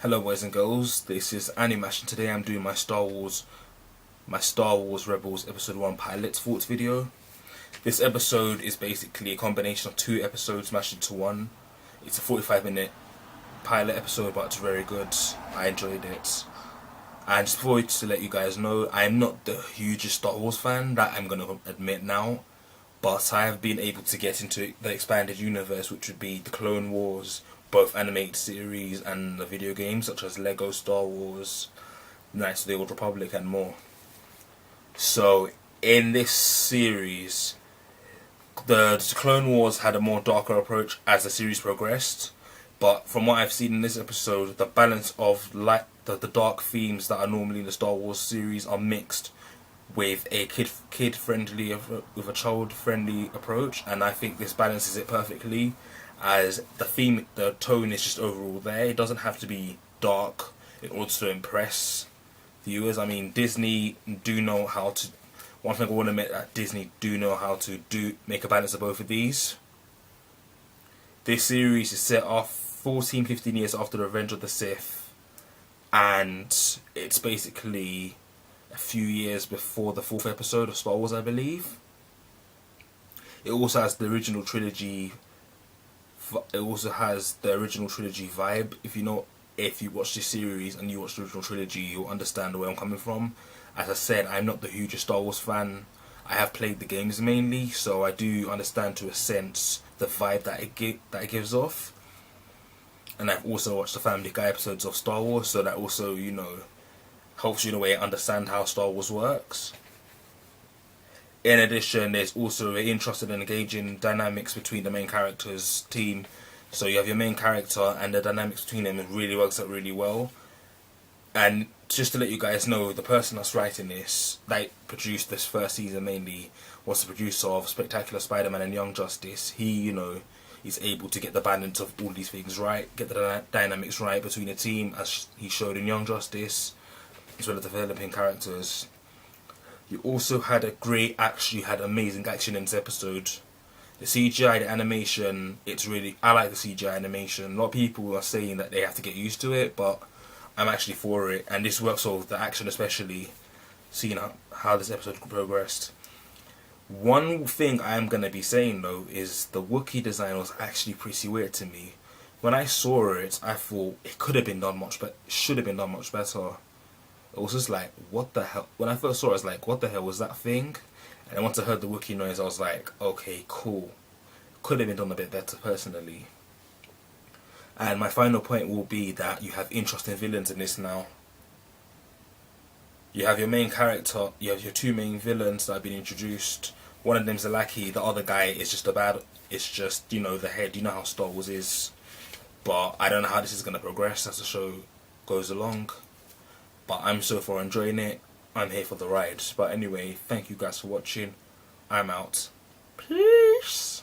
Hello boys and girls, this is Animash and today I'm doing my Star Wars Rebels Episode 1 pilot thoughts video. This episode is basically a combination of two episodes mashed into one. It's a 45-minute pilot episode, but it's very good. I enjoyed it. And just before to let you guys know, I am not the hugest Star Wars fan, that I'm going to admit now. But I have been able to get into the expanded universe, which would be the Clone Wars, both animated series and the video games such as Lego Star Wars, Knights of the Old Republic and more. So in this series, the Clone Wars had a more darker approach as the series progressed, but from what I've seen in this episode, the balance of the dark themes that are normally in the Star Wars series are mixed with a kid friendly, with a child friendly approach, and I think this balances it perfectly. As the tone is just overall there. It doesn't have to be dark in order to impress viewers. I mean, Disney do know how to. One thing I want to admit, that Disney do know how to make a balance of both of these. This series is set off 14-15 years after the Revenge of the Sith, and it's basically a few years before the fourth episode of Star Wars, I believe. It also has the original trilogy. It also has the original trilogy vibe. If you watch this series and you watch the original trilogy, you'll understand where I'm coming from. As I said, I'm not the hugest Star Wars fan. I have played the games mainly, so I do understand to a sense the vibe that it gives off. And I've also watched the Family Guy episodes of Star Wars, so that also, helps you in a way understand how Star Wars works. In addition, there's also an interesting and engaging dynamics between the main characters' team. So you have your main character, and the dynamics between them really works out really well. And just to let you guys know, the person that's writing this, that produced this first season mainly, was the producer of Spectacular Spider-Man and Young Justice. He, is able to get the balance of all these things right, get the dynamics right between the team, as he showed in Young Justice, as well as developing characters. You also had amazing action in this episode. The CGI, the animation, I like the CGI animation. A lot of people are saying that they have to get used to it, but I'm actually for it. And this works with the action especially, seeing how this episode progressed. One thing I am going to be saying though is the Wookiee design was actually pretty weird to me. When I saw it, I thought it could have been done much better. Should have been done much better. It was just like, what the hell? When I first saw it, I was like, what the hell was that thing? And once I heard the Wookiee noise, I was like, okay, cool. Could have been done a bit better, personally. And my final point will be that you have interesting villains in this now. You have your main character, you have your two main villains that have been introduced. One of them's a lackey, the other guy is just the head. You know how Star Wars is. But I don't know how this is going to progress as the show goes along. But I'm so far enjoying it. I'm here for the ride. But anyway, thank you guys for watching. I'm out. Peace.